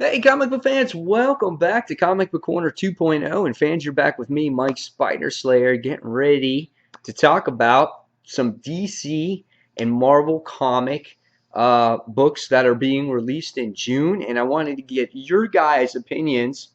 Hey, comic book fans, welcome back to Comic Book Corner 2.0. And fans, you're back with me, Mike Spider Slayer, getting ready to talk about some DC and Marvel comic books that are being released in June. And I wanted to get your guys' opinions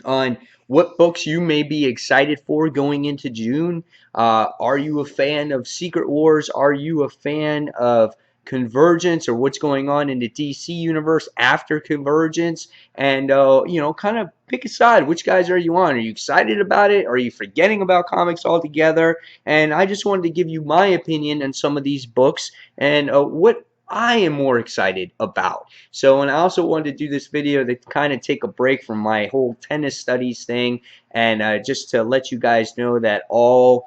on what books you may be excited for going into June. Are you a fan of Secret Wars? Are you a fan of Convergence, or what's going on in the DC universe after Convergence? And kind of pick a side. Which guys are you on? Are you excited about it? Are you forgetting about comics altogether? And I just wanted to give you my opinion on some of these books and what I am more excited about. So, and I also wanted to do this video to kind of take a break from my whole tennis studies thing, and just to let you guys know that all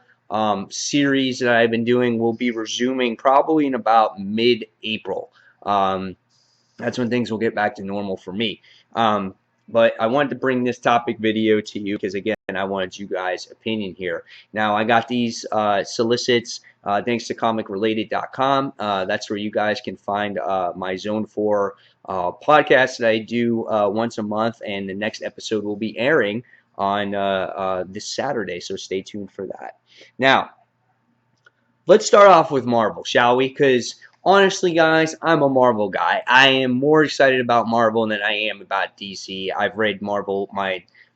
series that I've been doing will be resuming probably in about mid-April. That's when things will get back to normal for me. But I wanted to bring this topic video to you because, again, I wanted you guys' opinion here. Now, I got these solicits thanks to comicrelated.com. That's where you guys can find my Zone 4 podcast that I do once a month, and the next episode will be airing on this Saturday, so stay tuned for that. Now, let's start off with Marvel, shall we? Because honestly, guys, I'm a Marvel guy. I am more excited about Marvel than I am about DC. I've read Marvel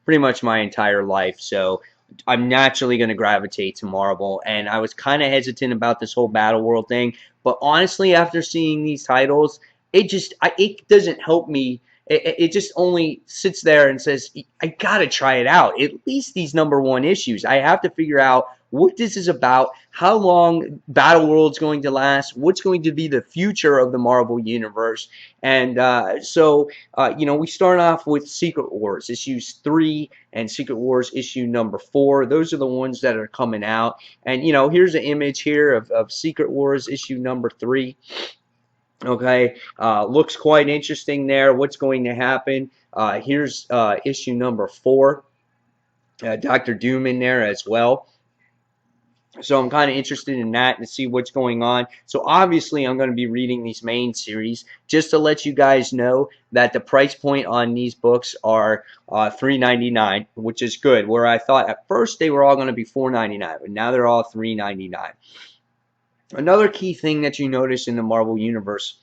pretty much my entire life, so I'm naturally going to gravitate to Marvel. And I was kind of hesitant about this whole Battle World thing, but honestly, after seeing these titles, it doesn't help me. It just only sits there and says, I gotta try it out. At least these #1 issues. I have to figure out what this is about, how long Battle World's going to last, what's going to be the future of the Marvel Universe. And we start off with Secret Wars, issues 3 and Secret Wars issue #4. Those are the ones that are coming out. And, here's an image here of Secret Wars issue #3. Okay, looks quite interesting there. What's going to happen? Here's issue #4. Dr. Doom in there as well. So I'm kind of interested in that to see what's going on. So obviously I'm going to be reading these main series just to let you guys know that the price point on these books are $3.99, which is good. Where I thought at first they were all going to be $4.99, but now they're all $3.99. Another key thing that you notice in the Marvel Universe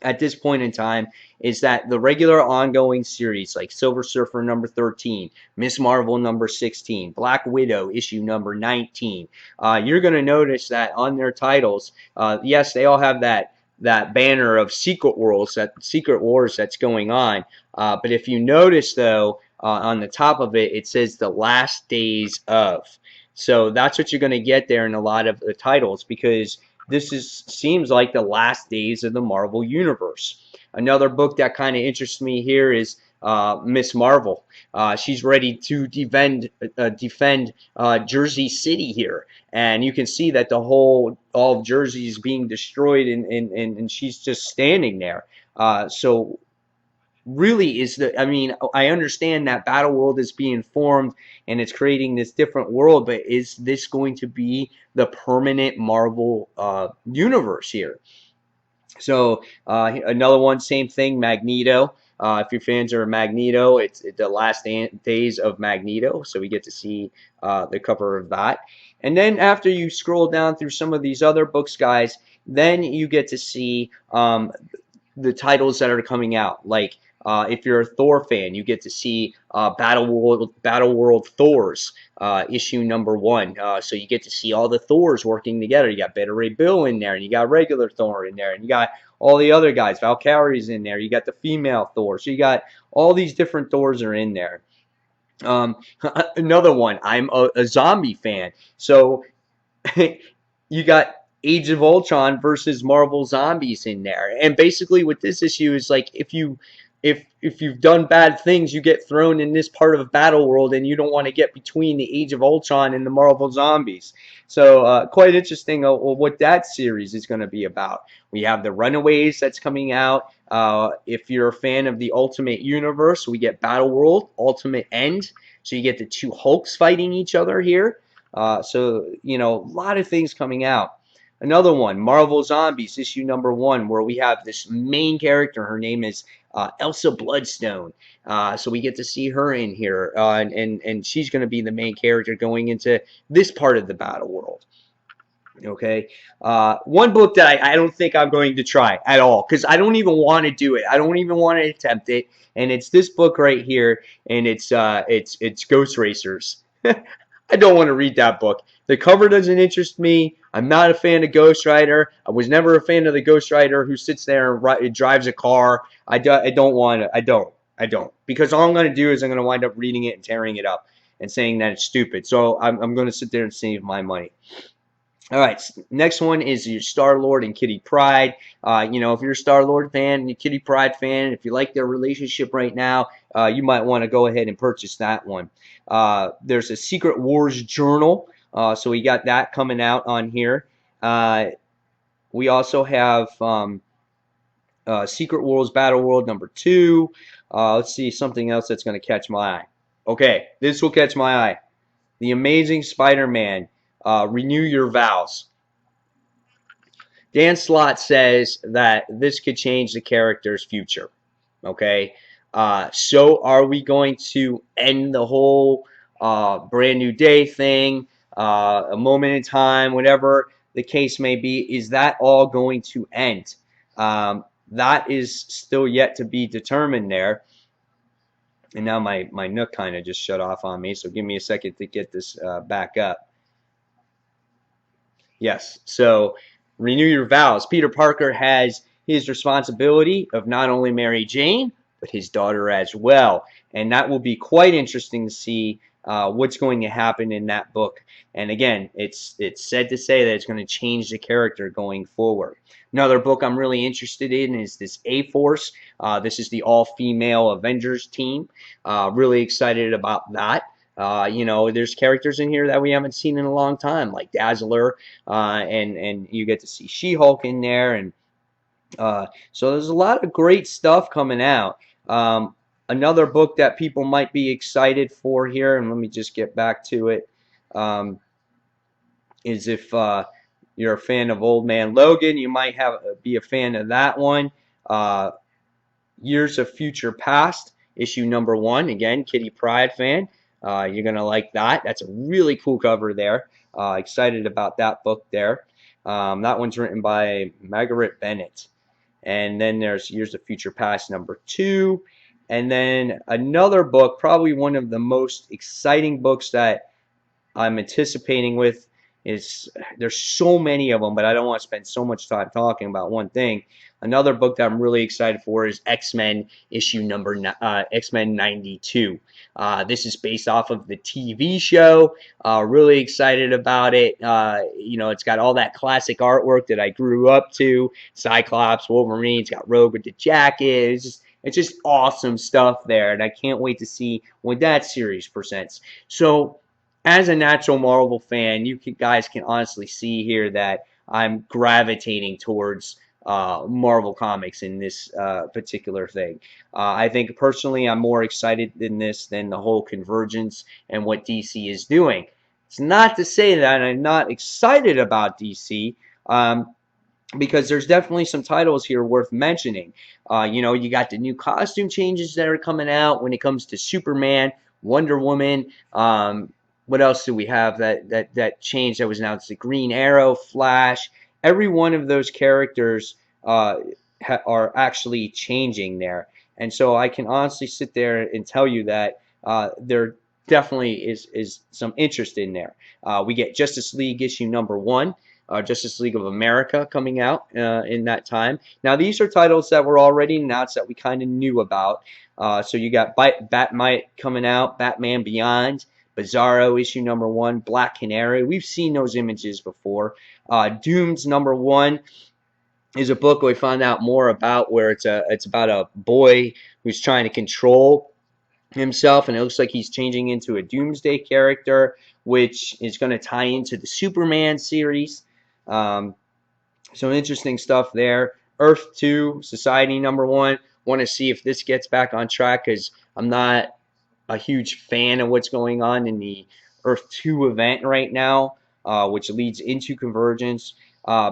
at this point in time is that the regular ongoing series like Silver Surfer #13, Miss Marvel #16, Black Widow issue #19, you're going to notice that on their titles, yes, they all have that banner of Secret Wars that's going on. But if you notice, though, on the top of it, it says the last days of. So that's what you're going to get there in a lot of the titles, because this seems like the last days of the Marvel Universe. Another book that kind of interests me here is Miss Marvel. She's ready to defend Jersey City here, and you can see that all of Jersey is being destroyed, and she's just standing there. So really I understand that Battle World is being formed and it's creating this different world, but is this going to be the permanent Marvel universe here? So another one, same thing, Magneto. If your fans are Magneto, it's the last days of Magneto, so we get to see the cover of that. And then after you scroll down through some of these other books, guys, then you get to see the titles that are coming out. Like if you're a Thor fan, you get to see Battle World Thors issue #1. So you get to see all the Thors working together. You got Beta Ray Bill in there, and you got regular Thor in there, and you got all the other guys. Valkyrie's in there. You got the female Thor. So you got all these different Thors are in there. Another one, I'm a zombie fan. So you got Age of Ultron versus Marvel Zombies in there. And basically what this issue is like, if you've done bad things, you get thrown in this part of Battle World, and you don't want to get between the Age of Ultron and the Marvel Zombies. So quite interesting what that series is going to be about. We have the Runaways that's coming out. If you're a fan of the Ultimate Universe, we get Battle World Ultimate End. So you get the two Hulks fighting each other here. So, a lot of things coming out. Another one, Marvel Zombies, issue number 1, where we have this main character. Her name is Elsa Bloodstone. So we get to see her in here, and she's going to be the main character going into this part of the battle world. Okay. One book that I don't think I'm going to try at all, because I don't even want to do it. I don't even want to attempt it. And it's this book right here, and it's Ghost Racers. I don't want to read that book. The cover doesn't interest me. I'm not a fan of Ghost Rider. I was never a fan of the Ghost Rider who sits there and drives a car. I don't want to. I don't. Because all I'm going to do is I'm going to wind up reading it and tearing it up and saying that it's stupid. So I'm going to sit there and save my money. All right, next one is your Star-Lord and Kitty Pryde. You know, if you're a Star-Lord fan and a Kitty Pryde fan, if you like their relationship right now, you might want to go ahead and purchase that one. There's a Secret Wars journal, so we got that coming out on here. We also have Secret Wars Battle World number 2. Let's see, something else that's going to catch my eye. Okay, this will catch my eye. The Amazing Spider-Man. Renew your vows. Dan Slott says that this could change the character's future. Okay, so are we going to end the whole brand new day thing, a moment in time, whatever the case may be? Is that all going to end? That is still yet to be determined there. And now my Nook kind of just shut off on me, so give me a second to get this back up. Yes. So renew your vows. Peter Parker has his responsibility of not only Mary Jane, but his daughter as well. And that will be quite interesting to see what's going to happen in that book. And again, it's said to say that it's going to change the character going forward. Another book I'm really interested in is this A-Force. This is the all-female Avengers team. Really excited about that. You know, there's characters in here that we haven't seen in a long time, like Dazzler, and you get to see She-Hulk in there, and so there's a lot of great stuff coming out. Another book that people might be excited for here, and let me just get back to it, is if you're a fan of Old Man Logan, you might be a fan of that one. Years of Future Past, issue number 1. Again, Kitty Pryde fan. You're going to like that. That's a really cool cover there. Excited about that book there. That one's written by Margaret Bennett. And then there's Years of Future Past number 2. And then another book, probably one of the most exciting books that I'm anticipating with is, there's so many of them, but I don't want to spend so much time talking about one thing. Another book that I'm really excited for is X-Men issue number X-Men 92. This is based off of the TV show. Really excited about it. You know, it's got all that classic artwork that I grew up to. Cyclops, Wolverine. It's got Rogue with the jacket. It's just awesome stuff there, and I can't wait to see what that series presents. So, as a natural Marvel fan, you guys can honestly see here that I'm gravitating towards Marvel Comics in this particular thing. I think personally I'm more excited in this than the whole convergence and what DC is doing. It's not to say that I'm not excited about DC, because there's definitely some titles here worth mentioning. You know, you got the new costume changes that are coming out when it comes to Superman, Wonder Woman. What else do we have that change that was announced? The Green Arrow, Flash. Every one of those characters are actually changing there. And so I can honestly sit there and tell you that there definitely is some interest in there. We get Justice League issue number 1. Justice League of America coming out in that time. Now, these are titles that were already announced that we kind of knew about. So you got Batmite coming out, Batman Beyond, Bizarro issue number 1, Black Canary. We've seen those images before. Doom's number 1 is a book we found out more about, where it's about a boy who's trying to control himself, and it looks like he's changing into a Doomsday character, which is going to tie into the Superman series. Some interesting stuff there. Earth 2, Society number 1. Want to see if this gets back on track, because I'm not a huge fan of what's going on in the Earth 2 event right now, which leads into Convergence.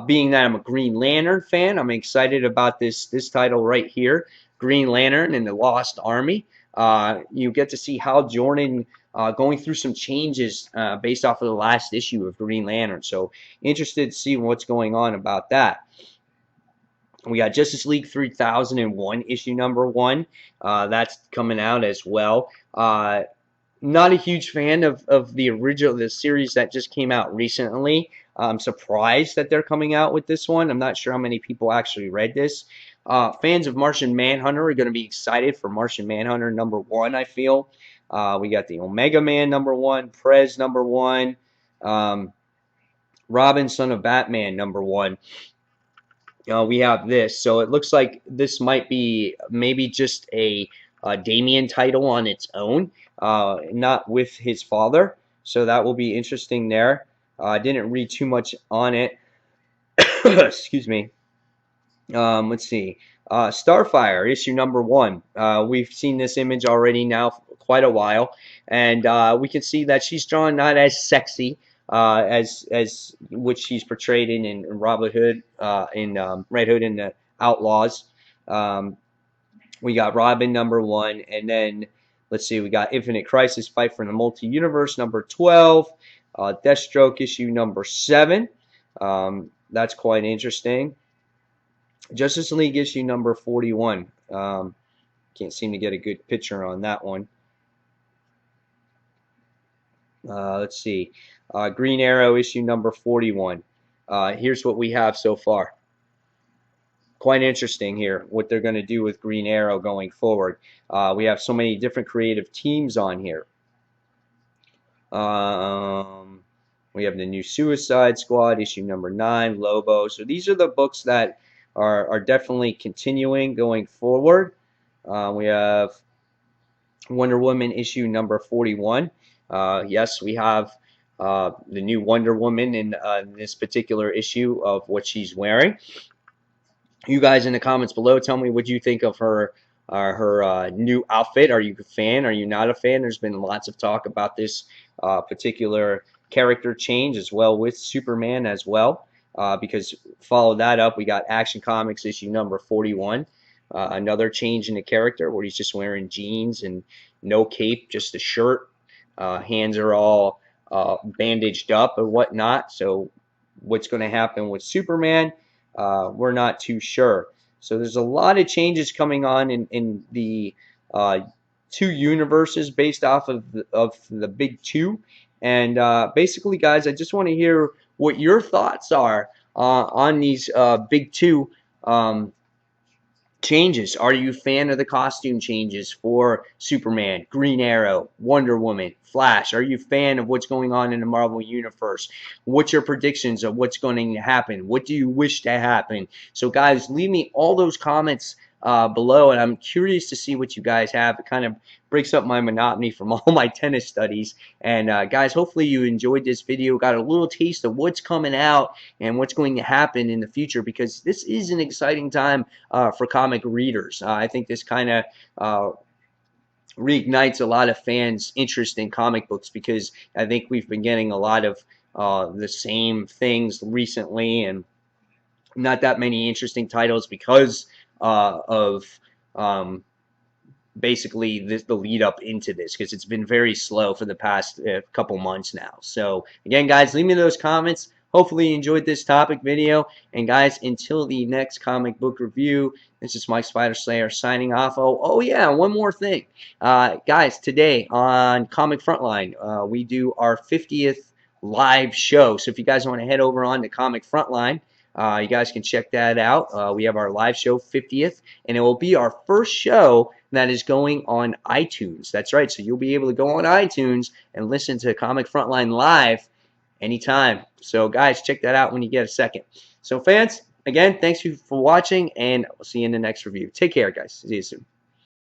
Being that I'm a Green Lantern fan, I'm excited about this title right here, Green Lantern and the Lost Army. You get to see Hal Jordan going through some changes based off of the last issue of Green Lantern. So interested to see what's going on about that. We got Justice League 3001 issue number 1. That's coming out as well. Not a huge fan of the original, the series that just came out recently. I'm surprised that they're coming out with this one. I'm not sure how many people actually read this. Fans of Martian Manhunter are going to be excited for Martian Manhunter number 1, I feel. We got the Omega Man number 1, Prez number 1, Robin, Son of Batman number 1. We have this. So it looks like this might be maybe just a Damian title on its own, not with his father. So that will be interesting there. I didn't read too much on it. Excuse me. Let's see. Starfire, issue number 1. We've seen this image already now for quite a while, and we can see that she's drawn not as sexy as which she's portrayed in Robin Hood, in Red Hood and the Outlaws. We got Robin number 1, and then let's see, we got Infinite Crisis, Fight for the Multi-Universe number 12, Deathstroke issue number 7. That's quite interesting. Justice League issue number 41. Can't seem to get a good picture on that one. Let's see. Green Arrow issue number 41. Here's what we have so far. Quite interesting here, what they're going to do with Green Arrow going forward. We have so many different creative teams on here. We have the new Suicide Squad, issue number 9, Lobo. So these are the books that are definitely continuing going forward. We have Wonder Woman issue number 41. Yes, we have the new Wonder Woman in this particular issue of what she's wearing. You guys in the comments below, tell me what you think of her new outfit. Are you a fan? Are you not a fan? There's been lots of talk about this particular character change as well with Superman as well. Because follow that up, we got Action Comics issue number 41. Another change in the character where he's just wearing jeans and no cape, just a shirt. Hands are all bandaged up and whatnot. So what's going to happen with Superman? We're not too sure. So there's a lot of changes coming on in the two universes based off of the big two. And basically, guys, I just want to hear what your thoughts are on these big two changes. Are you a fan of the costume changes for Superman, Green Arrow, Wonder Woman, Flash? Are you a fan of what's going on in the Marvel Universe? What's your predictions of what's going to happen? What do you wish to happen? So, guys, leave me all those comments below, and I'm curious to see what you guys have. It kind of breaks up my monotony from all my tennis studies. And guys, hopefully you enjoyed this video, got a little taste of what's coming out and what's going to happen in the future, because this is an exciting time for comic readers. I think this kind of reignites a lot of fans' interest in comic books, because I think we've been getting a lot of the same things recently and not that many interesting titles because of basically the lead up into this, because it's been very slow for the past couple months now. So again, guys, leave me those comments. Hopefully you enjoyed this topic video. And guys, until the next comic book review, this is Mike Spider Slayer signing off. Oh yeah, one more thing. Guys, today on Comic Frontline, we do our 50th live show. So if you guys want to head over on to Comic Frontline, you guys can check that out. We have our live show 50th, and it will be our first show that is going on iTunes. That's right. So you'll be able to go on iTunes and listen to Comic Frontline live anytime. So guys, check that out when you get a second. So fans, again, thanks for watching, and we'll see you in the next review. Take care, guys. See you soon.